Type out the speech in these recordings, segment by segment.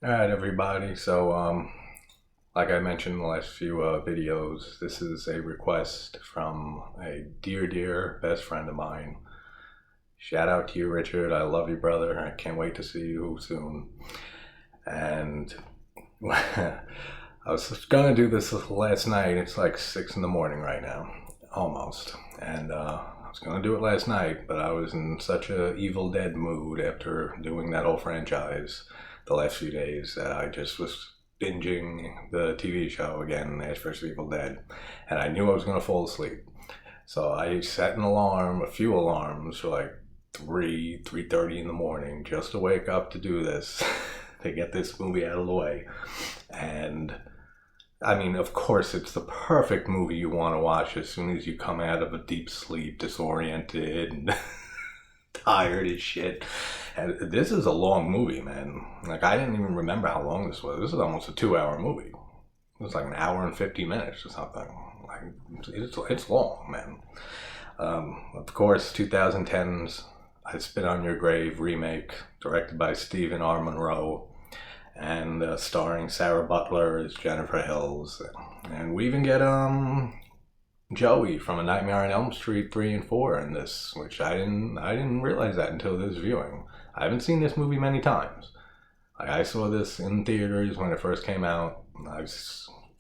All right, everybody. Like I mentioned in the last few videos, this is a request from a dear best friend of mine. Shout out to you, Richard. I love you, brother. I can't wait to see you soon. And I was gonna do this last night. It's like 6 in the morning right now, almost. And I was gonna do it last night, but I was in such a Evil Dead mood after doing that whole franchise the last few days that I just was binging the TV show again, Ash vs. Evil Dead, and I knew I was gonna fall asleep. So I set an alarm, a few alarms for like 3:30 in the morning just to wake up to do this, to get this movie out of the way. And I mean, of course, it's the perfect movie you want to watch as soon as you come out of a deep sleep, disoriented and tired as shit. And this is a long movie, man. Like, I didn't even remember how long this was. This is almost a 2 hour movie. It was like an hour and 50 minutes or something. Like, it's long, man. Of course, 2010's I Spit on Your Grave remake, directed by Stephen R. Monroe, and starring Sarah Butler as Jennifer Hills. And we even get Joey from A Nightmare on Elm Street 3 and 4 in this, which I didn't realize that until this viewing. I haven't seen this movie many times. I saw this in theaters when it first came out. I've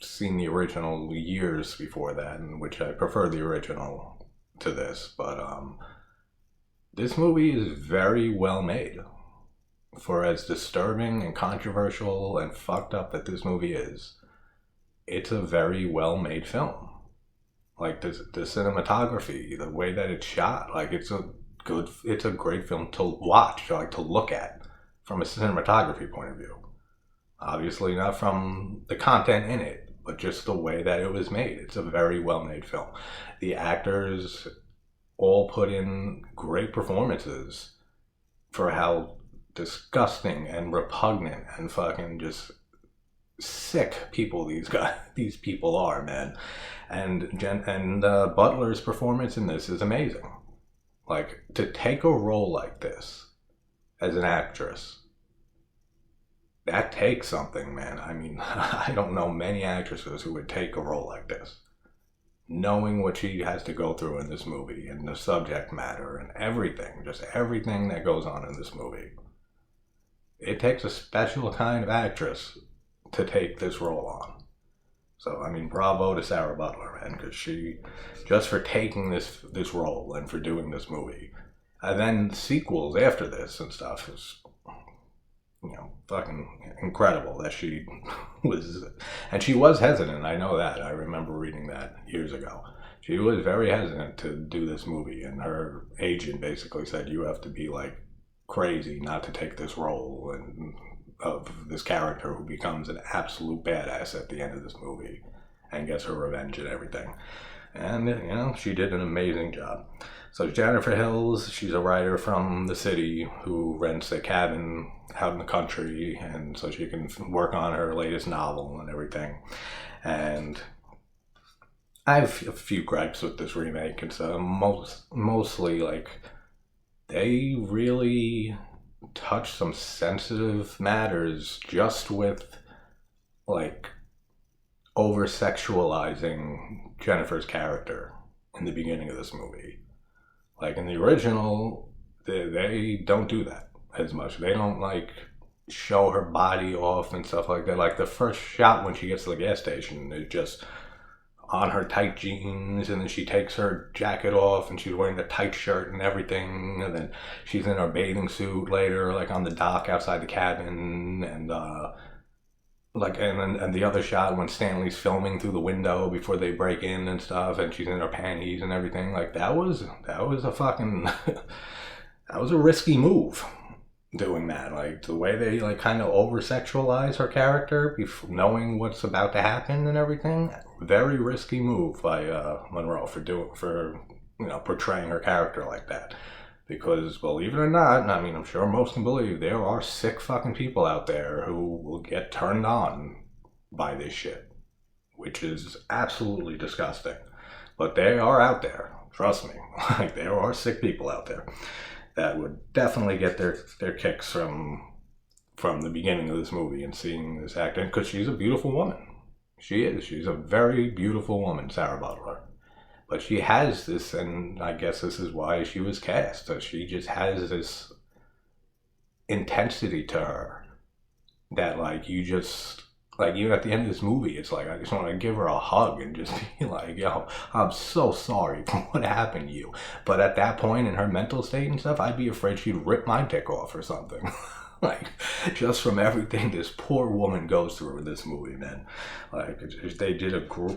seen the original years before that, in which I prefer the original to this. But this movie is very well made. For as disturbing and controversial and fucked up that this movie is, it's a very well made film. Like the cinematography, the way that it's shot, like it's a great film to watch, like to look at from a cinematography point of view. Obviously not from the content in it, but just the way that it was made. It's a very well made film. The actors all put in great performances for how disgusting and repugnant and fucking just sick people these people are, man. And Butler's performance in this is amazing. Like, to take a role like this as an actress, that takes something, man. I mean, I don't know many actresses who would take a role like this, knowing what she has to go through in this movie and the subject matter and everything, just everything that goes on in this movie. It takes a special kind of actress to take this role on. So I mean, bravo to Sarah Butler, man, because she, just for taking this role and for doing this movie, and then sequels after this and stuff is, fucking incredible that she was, and she was hesitant. I know that. I remember reading that years ago. She was very hesitant to do this movie, and her agent basically said, "You have to be like crazy not to take this role," and of this character who becomes an absolute badass at the end of this movie and gets her revenge and everything. And, she did an amazing job. So Jennifer Hills, she's a writer from the city who rents a cabin out in the country, and so she can work on her latest novel and everything. And I have a few gripes with this remake. It's mostly like they really touch some sensitive matters just with like over sexualizing Jennifer's character in the beginning of this movie. Like in the original, they don't do that as much. They don't like show her body off and stuff like that. Like the first shot when she gets to the gas station is just on her tight jeans, and then she takes her jacket off and she's wearing the tight shirt and everything, and then she's in her bathing suit later, like on the dock outside the cabin, and and the other shot when Stanley's filming through the window before they break in and stuff, and she's in her panties and everything. Like that was a fucking that was a risky move, doing that. Like the way they like kind of over sexualize her character knowing what's about to happen and everything. Very risky move by Monroe for portraying her character like that. Because believe it or not, I mean, I'm sure most can believe, there are sick fucking people out there who will get turned on by this shit, which is absolutely disgusting. But they are out there, trust me. Like there are sick people out there that would definitely get their kicks from the beginning of this movie and seeing this actor, because she's a beautiful woman. She is. She's a very beautiful woman, Sarah Butler. But she has this, and I guess this is why she was cast. She just has this intensity to her that, like, you just, like, even at the end of this movie, it's like, I just want to give her a hug and just be like, yo, I'm so sorry for what happened to you. But at that point in her mental state and stuff, I'd be afraid she'd rip my dick off or something. Like, just from everything this poor woman goes through in this movie, man. Like,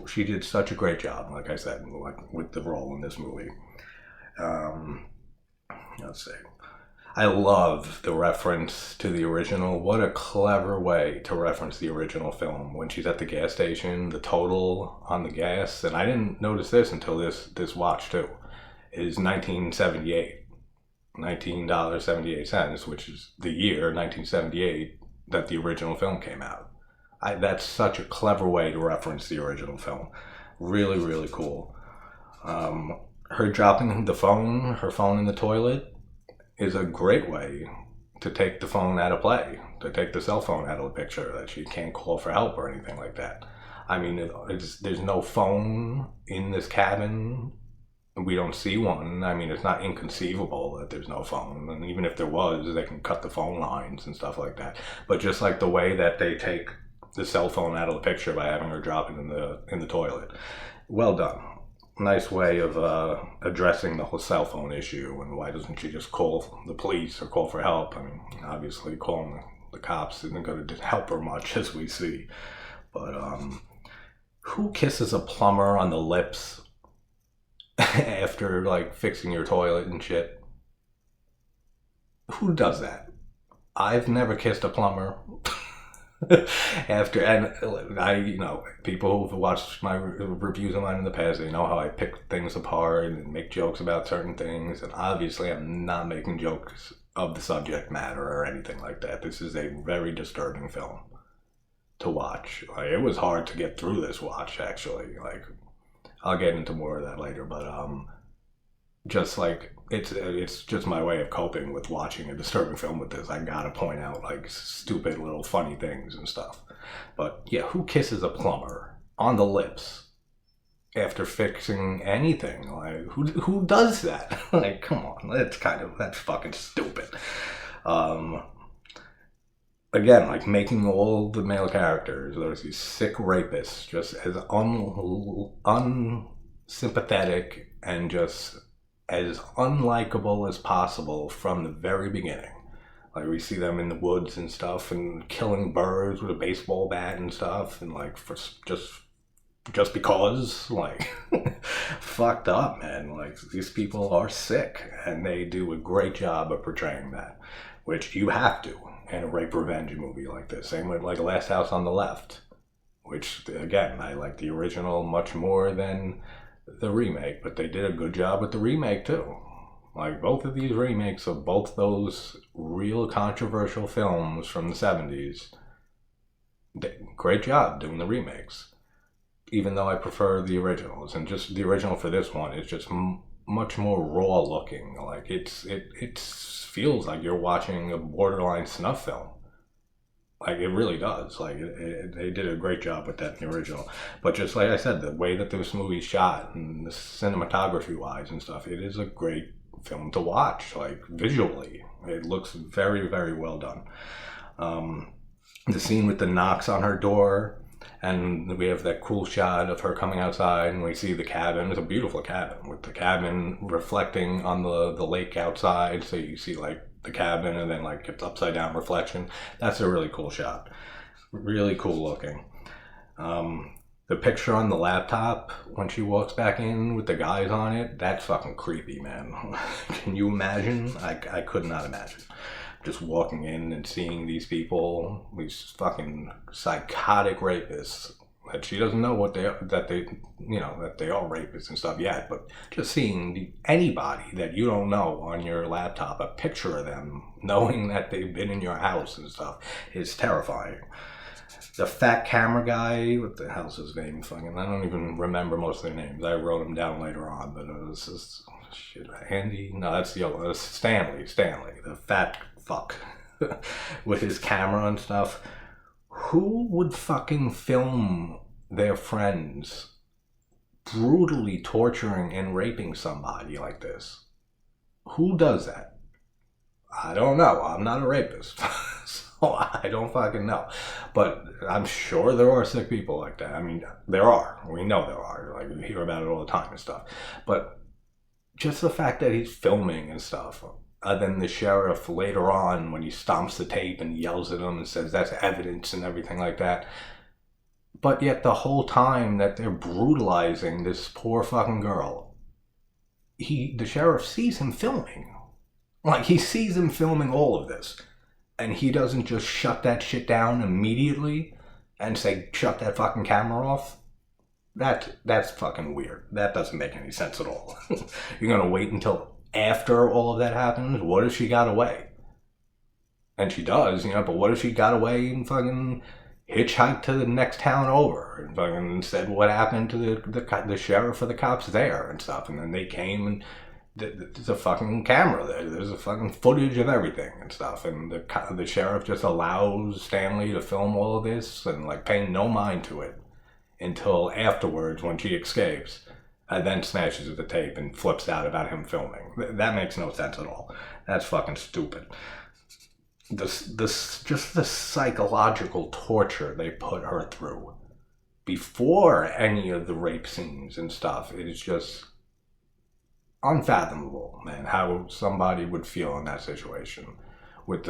she did such a great job, like I said, like, with the role in this movie. Let's see. I love the reference to the original. What a clever way to reference the original film. When she's at the gas station, the total on the gas, and I didn't notice this until this watch too, is $19.78. $19.78, which is the year 1978 that the original film came out. That's such a clever way to reference the original film. Really, really cool. Her dropping her phone in the toilet, is a great way to take the phone out of play, to take the cell phone out of the picture, that she can't call for help or anything like that. I mean, there's no phone in this cabin. We don't see one. I mean, it's not inconceivable that there's no phone. And even if there was, they can cut the phone lines and stuff like that. But just like the way that they take the cell phone out of the picture by having her drop it in the toilet. Well done. Nice way of addressing the whole cell phone issue, and why doesn't she just call the police or call for help? I mean, obviously calling the cops isn't going to help her much, as we see. But who kisses a plumber on the lips after, like, fixing your toilet and shit? Who does that? I've never kissed a plumber. After, and people who've watched my reviews of mine in the past, they know how I pick things apart and make jokes about certain things, and obviously I'm not making jokes of the subject matter or anything like that. This is a very disturbing film to watch. Like, it was hard to get through this watch, actually. Like, I'll get into more of that later, but just like, it's just my way of coping with watching a disturbing film with this. I gotta point out, like, stupid little funny things and stuff. But yeah, who kisses a plumber on the lips after fixing anything? Like, who does that? Like, come on, that's fucking stupid. Again, like, making all the male characters, these sick rapists, just as unsympathetic and just as unlikable as possible from the very beginning. Like, we see them in the woods and stuff, and killing birds with a baseball bat and stuff, and, like, for just because, like, fucked up, man. Like, these people are sick, and they do a great job of portraying that, which you have to in a rape revenge movie like this. Same with, like, Last House on the Left, which, again, I like the original much more than the remake, but they did a good job with the remake too. Like, both of these remakes of both those real controversial films from the 70s, great job doing the remakes. Even though I prefer the originals, and just the original for this one is just much more raw looking. Like, it feels like you're watching a borderline snuff film. Like, it really does. Like, they did a great job with that in the original. But just like I said, the way that this movie's shot and the cinematography-wise and stuff, it is a great film to watch. Like, visually, it looks very, very well done. The scene with the knocks on her door, and we have that cool shot of her coming outside, and we see the cabin. It's a beautiful cabin, with the cabin reflecting on the lake outside. So you see, like, the cabin, and then, like, it's upside down reflection. That's a really cool shot. Really cool looking. The picture on the laptop when she walks back in with the guys on it, that's fucking creepy, man. Can you imagine? I could not imagine. Just walking in and seeing these people, these fucking psychotic rapists, that she doesn't know that they are rapists and stuff yet, but just seeing anybody that you don't know on your laptop, a picture of them, knowing that they've been in your house and stuff, is terrifying. The fat camera guy, what the hell's his name? Fucking, I don't even remember most of their names. I wrote them down later on, but it was just, shit, Andy? No, that's the other, Stanley, the fat fuck. with his camera and stuff. Who would fucking film their friends brutally torturing and raping somebody like this? Who does that? I don't know. I'm not a rapist. So I don't fucking know. But I'm sure there are sick people like that. I mean, there are. We know there are. Like, we hear about it all the time and stuff. But just the fact that he's filming and stuff. Then the sheriff later on, when he stomps the tape and yells at him and says that's evidence and everything like that. But yet the whole time that they're brutalizing this poor fucking girl, the sheriff sees him filming. Like, he sees him filming all of this. And he doesn't just shut that shit down immediately and say, shut that fucking camera off. That's fucking weird. That doesn't make any sense at all. You're gonna wait until after all of that happens? What if she got away? And she does, but what if she got away and fucking hitchhiked to the next town over and fucking said what happened to the sheriff or the cops there and stuff, and then they came and there's a fucking camera there. There's a fucking footage of everything and stuff, and the sheriff just allows Stanley to film all of this and like pay no mind to it until afterwards when she escapes, and then smashes the tape and flips out about him filming. That makes no sense at all. That's fucking stupid. Just the psychological torture they put her through before any of the rape scenes and stuff, it is just unfathomable, man, how somebody would feel in that situation. With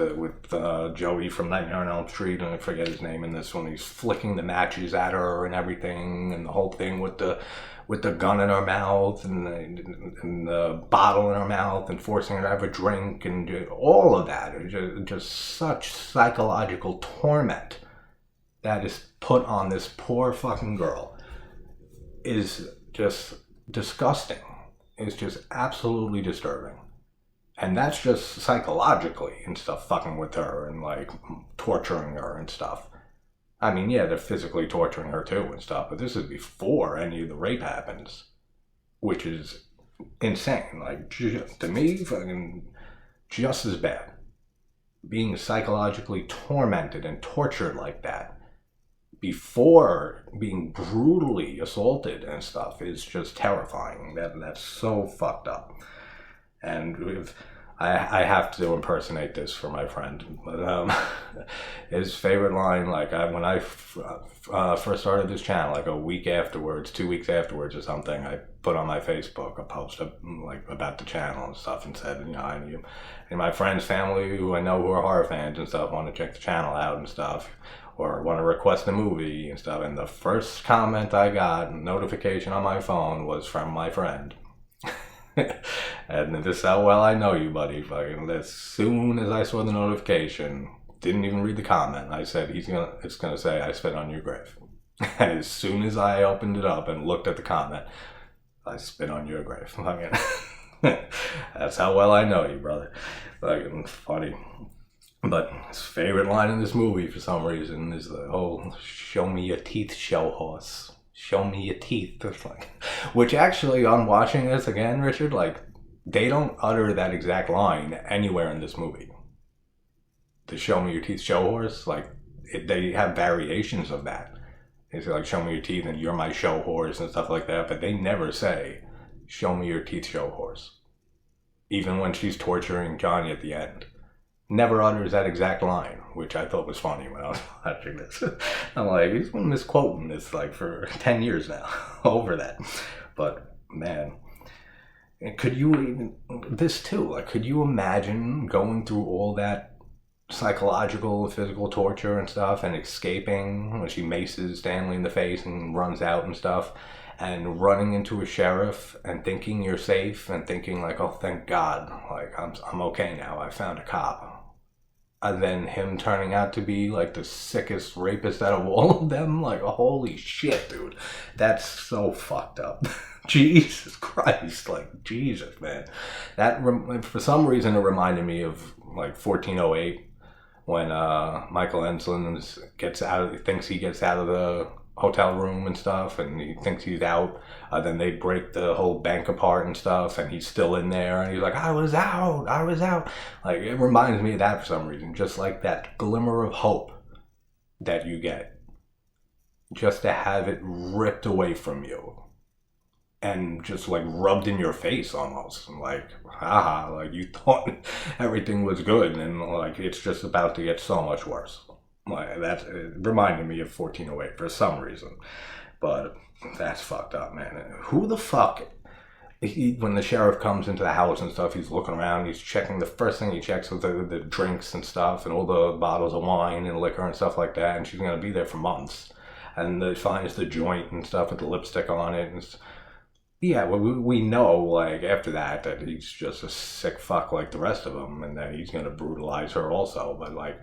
Joey from Nightmare on Elm Street, and I forget his name in this one, he's flicking the matches at her and everything, and the whole thing with the gun in her mouth and the bottle in her mouth and forcing her to have a drink and all of that. It's just such psychological torment that is put on this poor fucking girl is just disgusting. It's just absolutely disturbing. And that's just psychologically and stuff, fucking with her and like torturing her and stuff. I mean, yeah, they're physically torturing her too and stuff, but this is before any of the rape happens, which is insane. Like, to me, fucking just as bad. Being psychologically tormented and tortured like that before being brutally assaulted and stuff is just terrifying. That's so fucked up. And I have to impersonate this for my friend, but his favorite line, like when I first started this channel, like a week afterwards, 2 weeks afterwards or something, I put on my Facebook a post like about the channel and stuff, and said, and my friends, family who I know who are horror fans and stuff want to check the channel out and stuff, or want to request a movie and stuff. And the first comment I got, notification on my phone, was from my friend. And this is how well I know you, buddy. Fucking as soon as I saw the notification, didn't even read the comment, I said, it's gonna say I spit on your grave. And as soon as I opened it up and looked at the comment, I spit on your grave. Fucking that's how well I know you, brother. Fucking funny. But his favorite line in this movie for some reason is the whole "show me your teeth, show horse. Show me your teeth." Which actually, on watching this again, Richard, like, they don't utter that exact line anywhere in this movie. The "show me your teeth, show horse," like, they have variations of that. They say, like, "show me your teeth" and "you're my show horse" and stuff like that, but they never say, "show me your teeth, show horse." Even when she's torturing Johnny at the end. Never utters that exact line, which I thought was funny when I was watching this. I'm like, he's been misquoting this like for 10 years now, over that. But man, could you even, this too, like, could you imagine going through all that psychological, physical torture and stuff and escaping when she maces Stanley in the face and runs out and stuff, and running into a sheriff and thinking you're safe and thinking like, oh, thank God, like I'm okay now, I found a cop. And then him turning out to be like the sickest rapist out of all of them. Like, holy shit, dude. That's so fucked up. Jesus Christ. Like, Jesus, man. That, for some reason, it reminded me of like 1408 when Michael Enslin thinks he gets out of the hotel room and stuff, and he thinks he's out. Then they break the whole bank apart and stuff, and he's still in there, and he's like, I was out. Like, it reminds me of that for some reason. Just like that glimmer of hope that you get. Just to have it ripped away from you. And just like rubbed in your face almost. Like, haha, like you thought everything was good, and like it's just about to get so much worse. Like, that reminded me of 1408 for some reason. But that's fucked up, man. Who the fuck, when the sheriff comes into the house and stuff, he's looking around, he's checking, the first thing he checks is the drinks and stuff, and all the bottles of wine and liquor and stuff like that, and she's gonna be there for months. And he finds the joint and stuff with the lipstick on it, and yeah, well, we know, like, after that he's just a sick fuck like the rest of them, and that he's going to brutalize her also. But, like,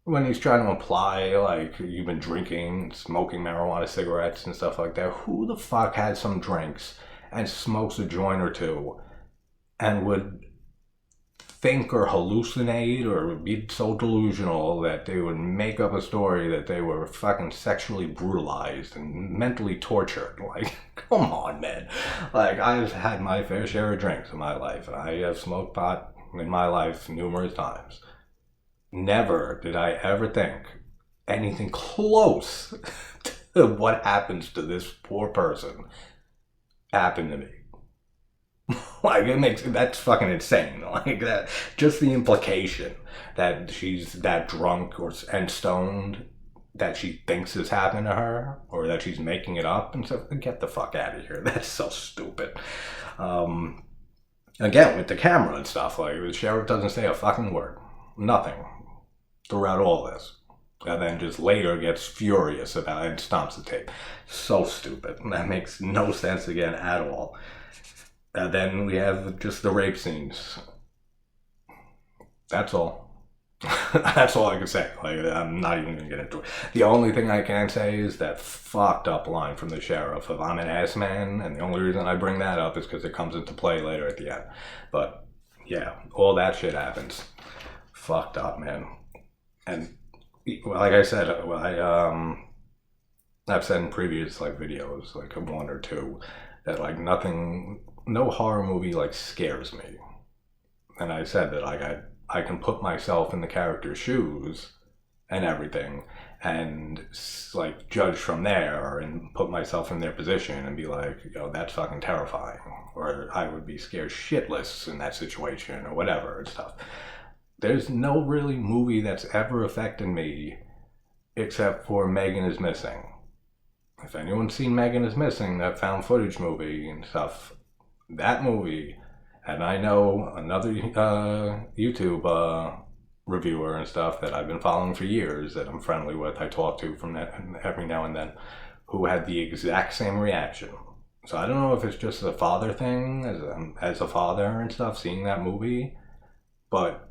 when he's trying to imply, like, you've been drinking, smoking marijuana cigarettes and stuff like that, who the fuck had some drinks and smokes a joint or two and would think or hallucinate or be so delusional that they would make up a story that they were fucking sexually brutalized and mentally tortured? Like, come on, man. Like, I've had my fair share of drinks in my life, and I have smoked pot in my life numerous times. Never did I ever think anything close to what happens to this poor person happened to me. Like, that's fucking insane. Like, that, just the implication that she's that drunk and stoned that she thinks has happened to her, or that she's making it up and stuff. Get the fuck out of here. That's so stupid. Again, with the camera and stuff, like, the sheriff doesn't say a fucking word. Nothing. Throughout all this. And then just later gets furious about it and stomps the tape. So stupid. That makes no sense again at all. Then we have just the rape scenes. That's all. That's all I can say. Like, I'm not even gonna get into it. The only thing I can say is that fucked up line from the sheriff of "I'm an ass man," and the only reason I bring that up is because it comes into play later at the end. But yeah, all that shit happens. Fucked up, man. And like I said, I've said in previous like videos, like one or two, that like no horror movie like scares me. And I said that like I can put myself in the character's shoes and everything, and like judge from there and put myself in their position and be like, yo, that's fucking terrifying, or I would be scared shitless in that situation, or whatever and stuff. There's no really movie that's ever affected me except for Megan is Missing. If anyone's seen Megan is Missing, that found footage movie and stuff, that movie, and I know another YouTube reviewer and stuff that I've been following for years, that I'm friendly with, I talk to from that every now and then, who had the exact same reaction. So I don't know if it's just a father thing, as a father and stuff, seeing that movie, but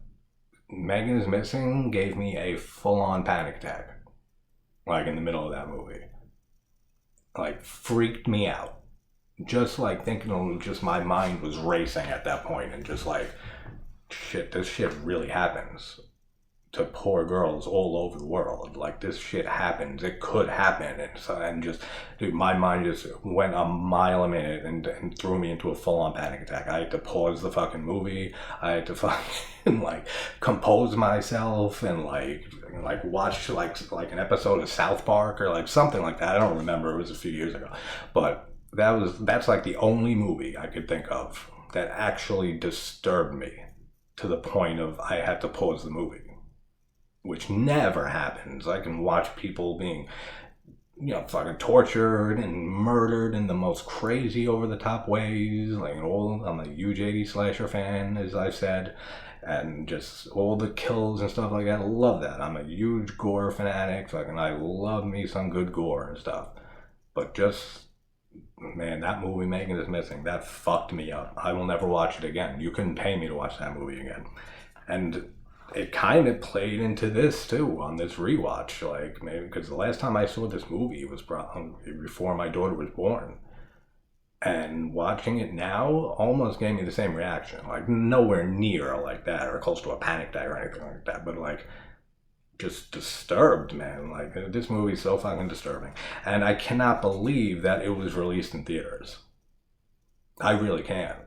Megan is Missing gave me a full-on panic attack, like in the middle of that movie. Like, freaked me out. Just like thinking, just my mind was racing at that point, and just like, shit, this shit really happens to poor girls all over the world. Like, this shit happens. It could happen. And just, dude, my mind just went a mile a minute and threw me into a full-on panic attack. I had to pause the fucking movie. I had to fucking like compose myself and like watch like an episode of South Park or like something like that. I don't remember. It was a few years ago. But that's like the only movie I could think of that actually disturbed me to the point of I had to pause the movie. Which never happens. I can watch people being, fucking tortured and murdered in the most crazy over-the-top ways. Like, I'm a huge 80s slasher fan, as I've said, and just all the kills and stuff like that. I love that. I'm a huge gore fanatic. Fucking, I love me some good gore and stuff. But just, man, that movie Megan is Missing, that fucked me up. I will never watch it again. You couldn't pay me to watch that movie again. And it kind of played into this too on this rewatch, like, maybe because the last time I saw this movie was probably before my daughter was born, and watching it now almost gave me the same reaction. Like, nowhere near like that or close to a panic attack or anything like that, but like just disturbed, man. Like, this movie is so fucking disturbing. And I cannot believe that it was released in theaters. I really can't.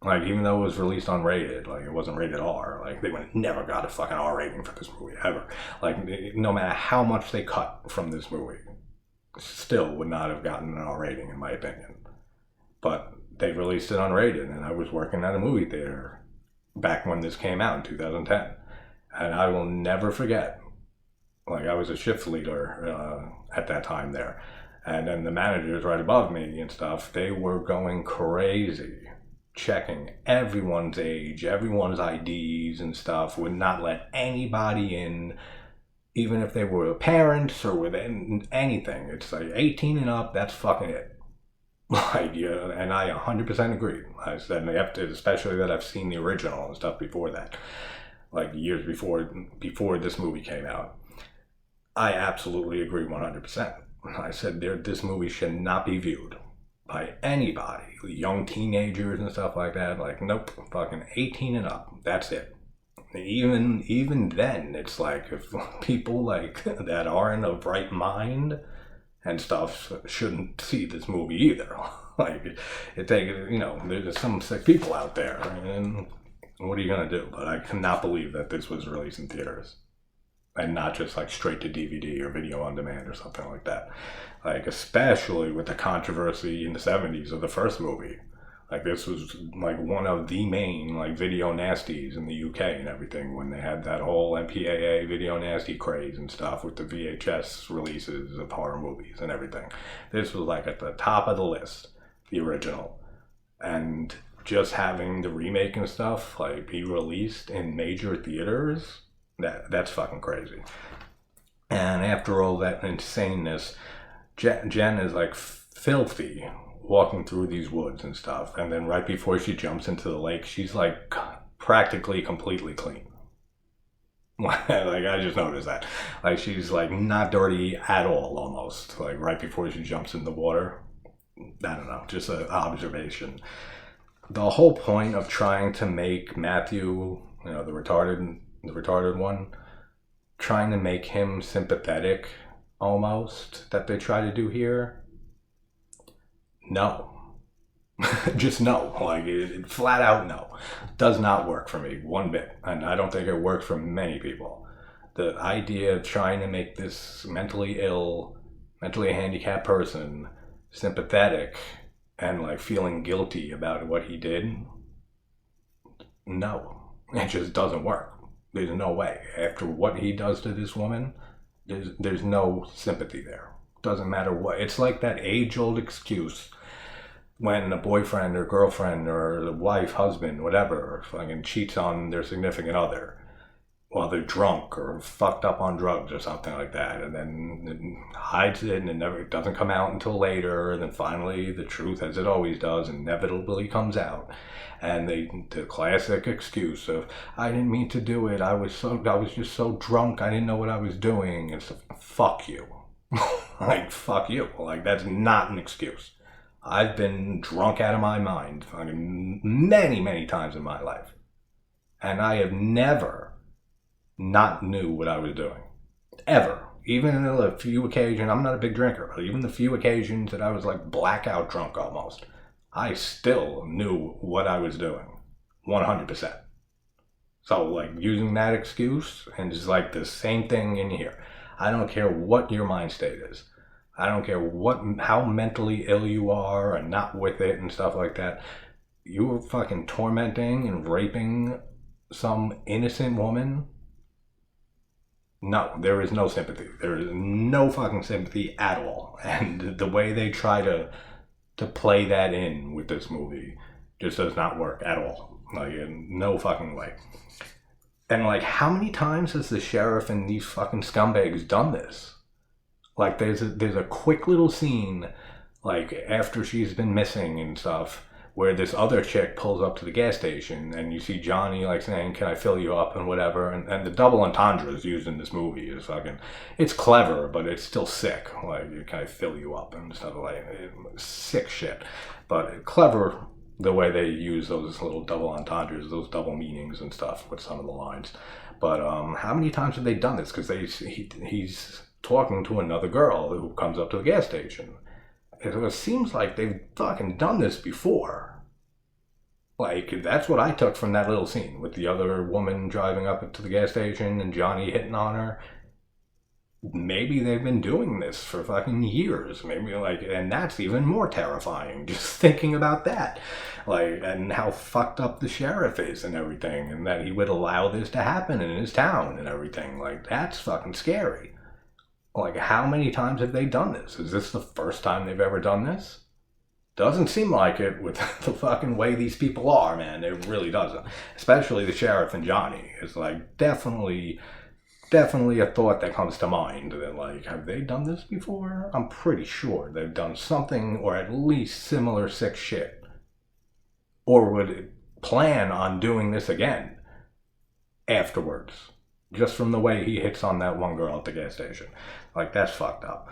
Like, even though it was released unrated, like, it wasn't rated R, like, they would never got a fucking R rating for this movie, ever. Like, no matter how much they cut from this movie, still would not have gotten an R rating, in my opinion. But they released it unrated, and I was working at a movie theater back when this came out in 2010. And I will never forget, like, I was a shift leader at that time there. And then the managers right above me and stuff, they were going crazy, checking everyone's age, everyone's IDs and stuff, would not let anybody in, even if they were parents or with anything. It's like 18 and up, that's fucking it. Like, yeah, and I 100% agree. I said, especially that I've seen the original and stuff before that, like years before this movie came out. I absolutely agree 100%. I said this movie should not be viewed by anybody, young teenagers and stuff like that. Like, nope, fucking 18 and up, that's it. Even then, it's like, if people like that are in a right mind and stuff shouldn't see this movie either. Like, there's some sick people out there, and what are you gonna do? But I cannot believe that this was released in theaters and not just like straight to DVD or video on demand or something like that. Like, especially with the controversy in the 70s of the first movie. Like, this was like one of the main like video nasties in the UK and everything, when they had that whole MPAA video nasty craze and stuff with the VHS releases of horror movies and everything. This was like at the top of the list, the original. And just having the remake and stuff like be released in major theaters, that's fucking crazy. And after all that insaneness, Jen is like filthy walking through these woods and stuff, and then right before she jumps into the lake, she's like practically completely clean. Like, I just noticed that, like, she's like not dirty at all, almost, like right before she jumps in the water. I don't know, just an observation. The whole point of trying to make Matthew, the retarded one, trying to make him sympathetic, almost, that they try to do here, no. Just no. Like, it flat out no. Does not work for me one bit. And I don't think it works for many people. The idea of trying to make this mentally ill, mentally handicapped person sympathetic and like feeling guilty about what he did, no. It just doesn't work. There's no way. After what he does to this woman, there's no sympathy there. Doesn't matter what. It's like that age-old excuse when a boyfriend or girlfriend or the wife, husband, whatever, fucking cheats on their significant other while they're drunk or fucked up on drugs or something like that, and then hides it, and it doesn't come out until later, and then finally the truth, as it always does, inevitably comes out. And the classic excuse of, I didn't mean to do it, I was just so drunk, I didn't know what I was doing. It's fuck you. Like, fuck you. Like, that's not an excuse. I've been drunk out of my mind many, many times in my life. And I have never not knew what I was doing. Ever. Even in a few occasions, I'm not a big drinker, but even the few occasions that I was like blackout drunk almost, I still knew what I was doing. 100%. So, like, using that excuse, and it's like the same thing in here. I don't care what your mind state is. I don't care how mentally ill you are and not with it and stuff like that. You're fucking tormenting and raping some innocent woman. No, there is no sympathy. There is no fucking sympathy at all. And the way they try to play that in with this movie just does not work at all. Like, in no fucking way. And like, how many times has the sheriff and these fucking scumbags done this? Like, there's a quick little scene, like, after she's been missing and stuff, where this other chick pulls up to the gas station, and you see Johnny, like, saying, can I fill you up, and whatever, and the double entendres used in this movie is fucking, it's clever, but it's still sick, like, can I fill you up, and stuff like, sick shit, but clever the way they use those little double entendres, those double meanings and stuff with some of the lines. But how many times have they done this? Because he's talking to another girl who comes up to the gas station. It seems like they've fucking done this before. Like, that's what I took from that little scene with the other woman driving up to the gas station and Johnny hitting on her. Maybe they've been doing this for fucking years. Maybe, like, and that's even more terrifying, just thinking about that. Like, and how fucked up the sheriff is and everything, and that he would allow this to happen in his town and everything. Like, that's fucking scary. Like, how many times have they done this? Is this the first time they've ever done this? Doesn't seem like it with the fucking way these people are, man. It really doesn't. Especially the sheriff and Johnny. It's like, definitely a thought that comes to mind that, like, have they done this before? I'm pretty sure they've done something or at least similar sick shit, or would plan on doing this again afterwards, just from the way he hits on that one girl at the gas station. Like, that's fucked up.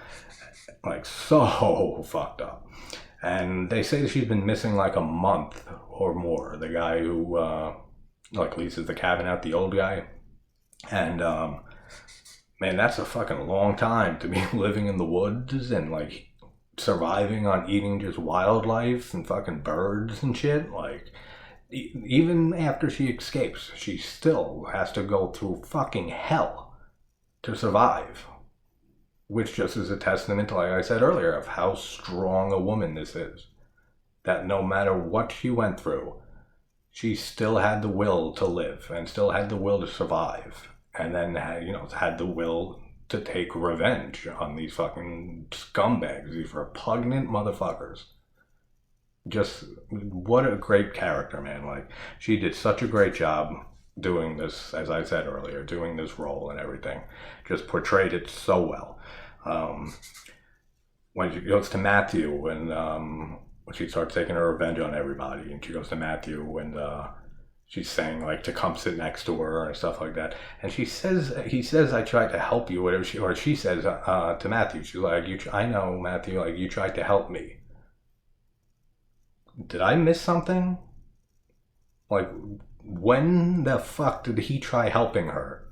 Like, so fucked up. And they say that she's been missing like a month or more. The guy who like leases the cabin out, the old guy. And man, that's a fucking long time to be living in the woods and like surviving on eating just wildlife and fucking birds and shit. Like, even after she escapes, she still has to go through fucking hell to survive. Which just is a testament to, like I said earlier, of how strong a woman this is. That no matter what she went through, she still had the will to live and still had the will to survive. And then, had the will to take revenge on these fucking scumbags, these repugnant motherfuckers. Just, what a great character, man. Like, she did such a great job doing this, as I said earlier, doing this role and everything. Just portrayed it so well. When she goes to Matthew and when she starts taking her revenge on everybody, and she goes to Matthew and she's saying like to come sit next to her and stuff like that, and he says I tried to help you, whatever she says to Matthew, she's like, I know, Matthew, like, you tried to help me. Did I miss something? Like, when the fuck did he try helping her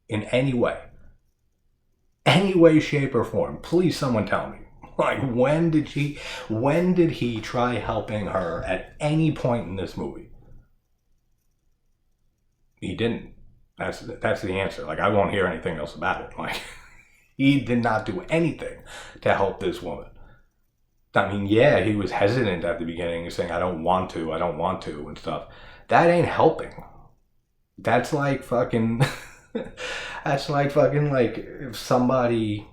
in any way? Any way, shape, or form? Please, someone tell me. Like, when did he try helping her at any point in this movie? He didn't. That's the answer. Like, I won't hear anything else about it. Like, he did not do anything to help this woman. I mean, yeah, he was hesitant at the beginning, saying, I don't want to, and stuff. That ain't helping. That's like fucking... That's like fucking, like, if somebody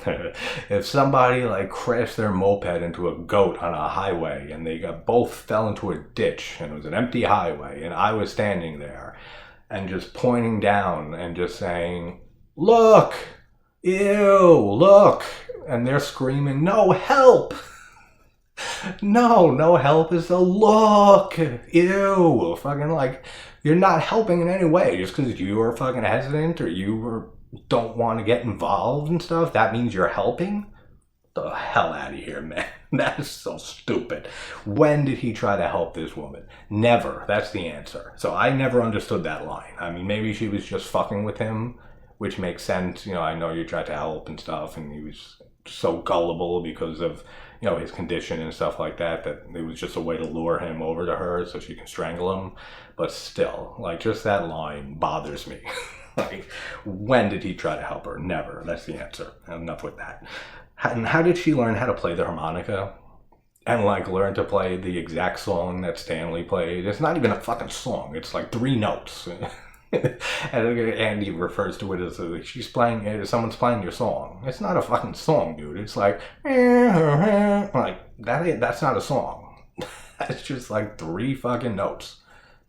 like crashed their moped into a goat on a highway and they both fell into a ditch and it was an empty highway and I was standing there and just pointing down and just saying, look, ew, look, and they're screaming, no help. No help is a look, ew, fucking, like, you're not helping in any way just because you are fucking hesitant or you don't want to get involved and stuff. That means you're helping? The hell out of here, man. That is so stupid. When did he try to help this woman? Never. That's the answer. So I never understood that line. I mean, maybe she was just fucking with him, which makes sense. I know you tried to help and stuff, and he was so gullible because of, his condition and stuff like that it was just a way to lure him over to her so she can strangle him. But still, like, just that line bothers me. Like, when did he try to help her? Never. That's the answer. Enough with that. And how did she learn how to play the harmonica? And, like, learn to play the exact song that Stanley played? It's not even a fucking song. It's like 3 notes. And he refers to it as someone's playing your song. It's not a fucking song, dude. It's like that's not a song. That's just like 3 fucking notes.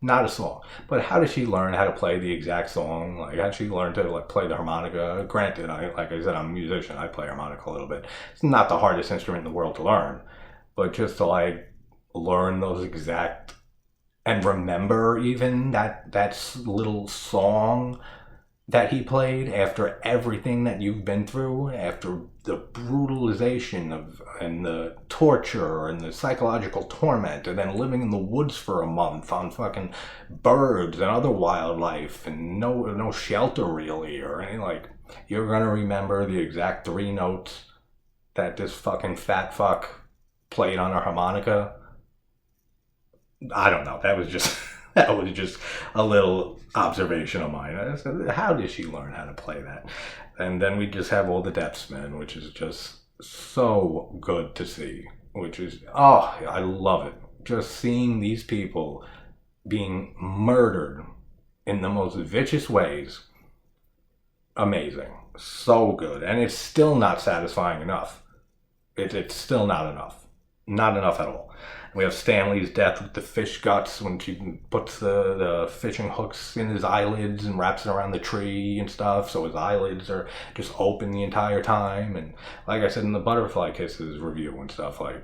Not a song. But how did she learn how to play the exact song? Like, how did she learn to, like, play the harmonica? Granted, like I said, I'm a musician. I play harmonica a little bit. It's not the hardest instrument in the world to learn. But just to, like, learn those exact... and remember even that little song that he played after everything that you've been through, after the brutalization of and the torture and the psychological torment, and then living in the woods for a month on fucking birds and other wildlife and no shelter really or anything, like, you're gonna remember the exact 3 notes that this fucking fat fuck played on a harmonica. I don't know. That was just that was just a little observation of mine. I said, how did she learn how to play that? And then we just have all the Deathsmen, which is just so good to see. Which is, oh, I love it. Just seeing these people being murdered in the most vicious ways. Amazing. So good. And it's still not satisfying enough. It's still not enough. Not enough at all. We have Stanley's death with the fish guts when she puts the fishing hooks in his eyelids and wraps it around the tree and stuff, so his eyelids are just open the entire time. And like I said in the Butterfly Kisses review and stuff, like,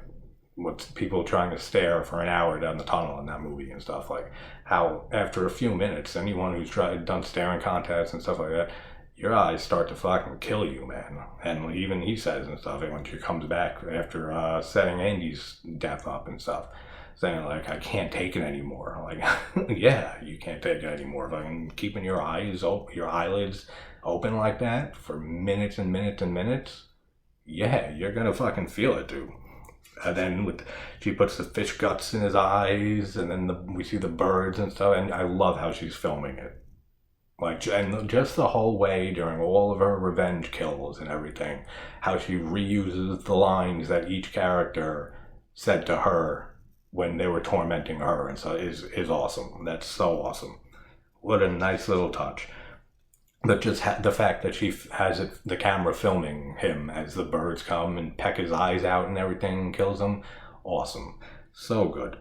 what's people trying to stare for an hour down the tunnel in that movie and stuff, like how after a few minutes, anyone who's done staring contests and stuff like that, your eyes start to fucking kill you, man. And even he says and stuff, when she comes back after setting Andy's death up and stuff, saying, like, I can't take it anymore. Like, yeah, you can't take it anymore. Fucking keeping your eyes open, your eyelids open like that for minutes and minutes and minutes, yeah, you're gonna fucking feel it, dude. And then she puts the fish guts in his eyes, and then we see the birds and stuff, and I love how she's filming it. Like, and just the whole way during all of her revenge kills and everything, how she reuses the lines that each character said to her when they were tormenting her and so is awesome. That's so awesome. What a nice little touch. But just the fact that she has the camera filming him as the birds come and peck his eyes out and everything and kills him, awesome. So good.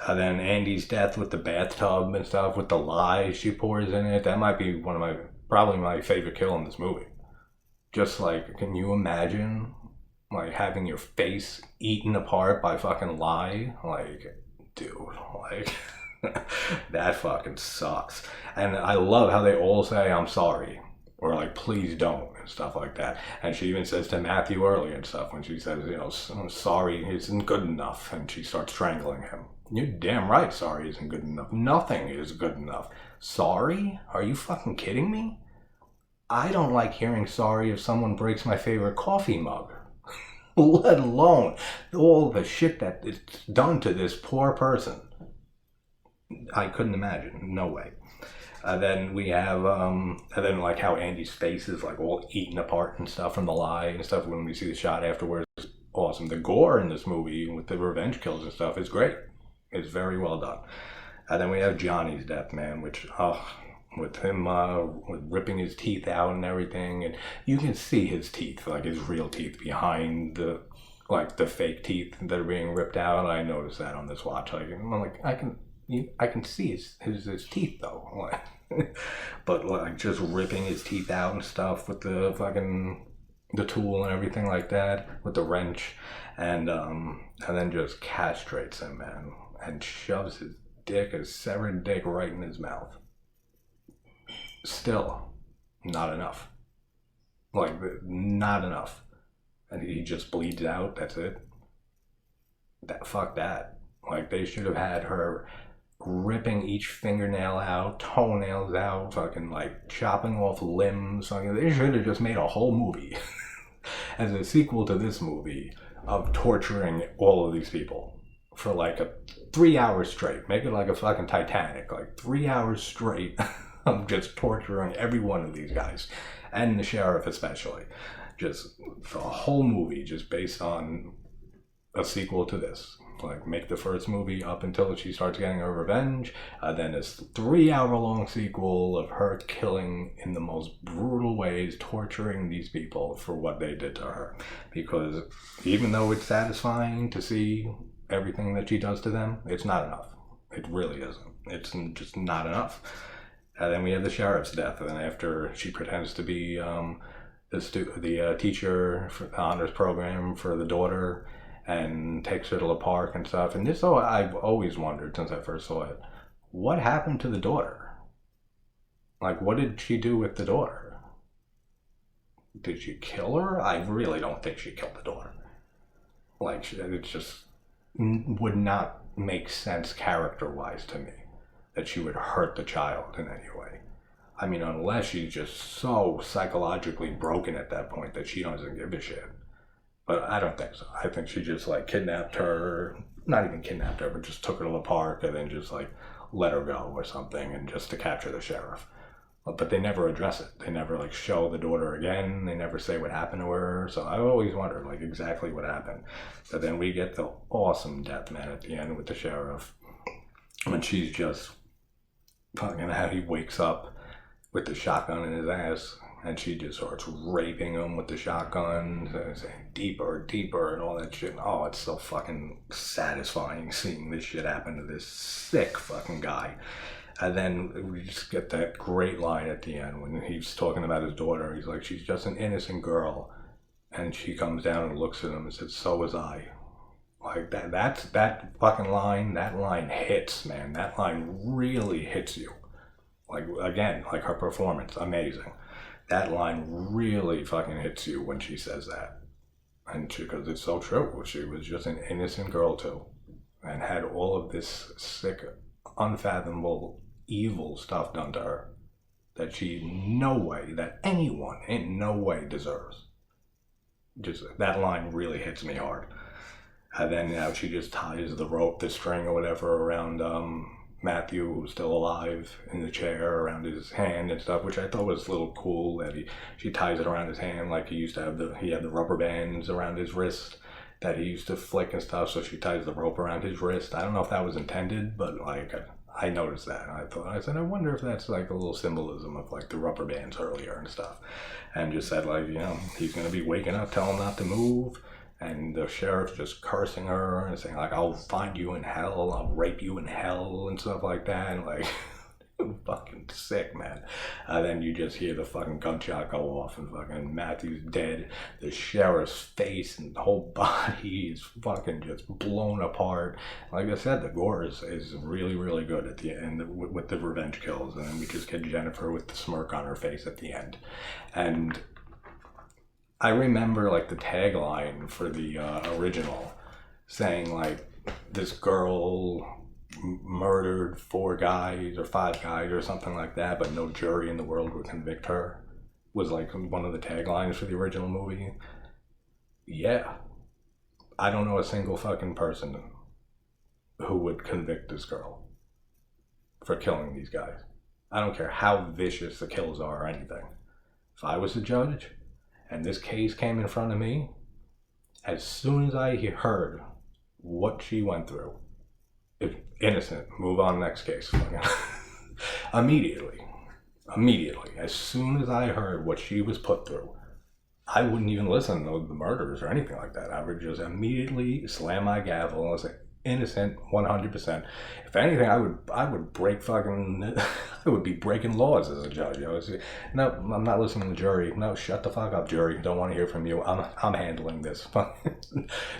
Then Andy's death with the bathtub and stuff, with the lye she pours in it. That might be probably my favorite kill in this movie. Just like, can you imagine, like, having your face eaten apart by fucking lye? Like, dude, like, that fucking sucks. And I love how they all say, I'm sorry. Or like, please don't, and stuff like that. And she even says to Matthew earlier and stuff, when she says, you know, sorry isn't good enough, and she starts strangling him. You're damn right sorry isn't good enough. Nothing is good enough. Sorry? Are you fucking kidding me? I don't like hearing sorry if someone breaks my favorite coffee mug. Let alone all the shit that is done to this poor person. I couldn't imagine. No way. Then we have, and then like how Andy's face is like all eaten apart and stuff from the lye and stuff when we see the shot afterwards. Awesome. The gore in this movie with the revenge kills and stuff is great. It's very well done. And then we have Johnny's death, man, which, with him with ripping his teeth out and everything. And you can see his teeth, like his real teeth behind the fake teeth that are being ripped out. I noticed that on this watch. Like, I'm like, I can see his teeth though. But like just ripping his teeth out and stuff with the fucking the tool and everything like that, with the wrench, and then just castrates him, man, and shoves his severed dick right in his mouth. Still not enough. Like, not enough. And he just bleeds out, that's it. Fuck that. Like, they should have had her ripping each fingernail out, toenails out, fucking like chopping off limbs. They should have just made a whole movie as a sequel to this movie of torturing all of these people for like 3 hours straight. Make it like a fucking Titanic, like 3 hours straight of just torturing every one of these guys, and the sheriff especially. Just a whole movie just based on a sequel to this. Like, make the first movie up until she starts getting her revenge, then this 3 hour long sequel of her killing in the most brutal ways, torturing these people for what they did to her. Because even though it's satisfying to see everything that she does to them, it's not enough. It really isn't. It's just not enough. And then we have the sheriff's death, and after she pretends to be the teacher for the honors program for the daughter, and takes her to the park and stuff. And this, I've always wondered since I first saw it, what happened to the daughter? Like, what did she do with the daughter? Did she kill her? I really don't think she killed the daughter. Like, it just would not make sense character-wise to me that she would hurt the child in any way. I mean, unless she's just so psychologically broken at that point that she doesn't give a shit. But I don't think so. I think she just, like, kidnapped her, not even kidnapped her, but just took her to the park and then just, like, let her go or something, and just to capture the sheriff. But they never address it. They never, like, show the daughter again. They never say what happened to her. So I always wondered, like, exactly what happened. But then we get the awesome death, man, at the end with the sheriff. When she's just fucking, how he wakes up with the shotgun in his ass, and she just starts raping him with the shotgun, saying deeper, deeper, and all that shit. Oh, it's so fucking satisfying seeing this shit happen to this sick fucking guy. And then we just get that great line at the end when he's talking about his daughter. He's like, she's just an innocent girl. And she comes down and looks at him and says, so was I. Like, that fucking line, that line hits, man. That line really hits you. Like, again, like her performance, amazing. That line really fucking hits you when she says that. And because it's so true. She was just an innocent girl, too. And had all of this sick, unfathomable, evil stuff done to her that she that anyone in no way deserves. Just, that line really hits me hard. And then she just ties the string or whatever around Matthew, who's still alive, in the chair, around his hand and stuff, which I thought was a little cool, that she ties it around his hand like he used to have he had the rubber bands around his wrist that he used to flick and stuff, so she ties the rope around his wrist. I don't know if that was intended, but like I noticed that, and I said, I wonder if that's like a little symbolism of like the rubber bands earlier and stuff. And just said, like, he's gonna be waking up, tell him not to move. And the sheriff's just cursing her and saying, like, I'll find you in hell, I'll rape you in hell, and stuff like that. And, like, fucking sick, man. Then you just hear the fucking gunshot go off, and fucking Matthew's dead. The sheriff's face and whole body is fucking just blown apart. Like I said, the gore is really, really good at the end with the revenge kills. And then we just get Jennifer with the smirk on her face at the end. And I remember, like, the tagline for the original saying, like, this girl murdered 4 guys or 5 guys or something like that, but no jury in the world would convict her, was, like, one of the taglines for the original movie. Yeah. I don't know a single fucking person who would convict this girl for killing these guys. I don't care how vicious the kills are or anything. If I was a judge and this case came in front of me, as soon as I heard what she went through, if innocent, move on, next case. Immediately, as soon as I heard what she was put through, I wouldn't even listen to the murders or anything like that. I would just immediately slam my gavel and say, innocent, 100%. If anything, I would break fucking, I would be breaking laws as a judge. No, I'm not listening to the jury. No, shut the fuck up, jury. Don't want to hear from you. I'm handling this.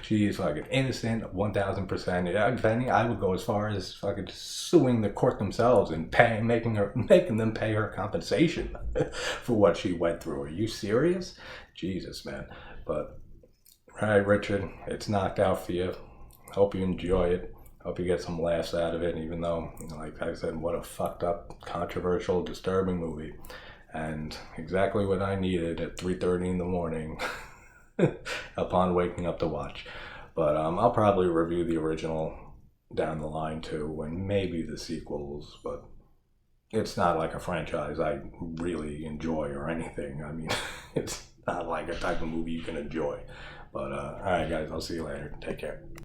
She is fucking innocent, 1,000%. Yeah, if anything, I would go as far as fucking suing the court themselves and making them pay her compensation for what she went through. Are you serious? Jesus, man. But, all right, Richard, it's knocked out for you. Hope you enjoy it. Hope you get some laughs out of it, even though, like I said, what a fucked up, controversial, disturbing movie. And exactly what I needed at 3:30 in the morning upon waking up to watch. But I'll probably review the original down the line too, and maybe the sequels, but it's not like a franchise I really enjoy or anything. I mean, it's not like a type of movie you can enjoy. But, all right, guys, I'll see you later. Take care.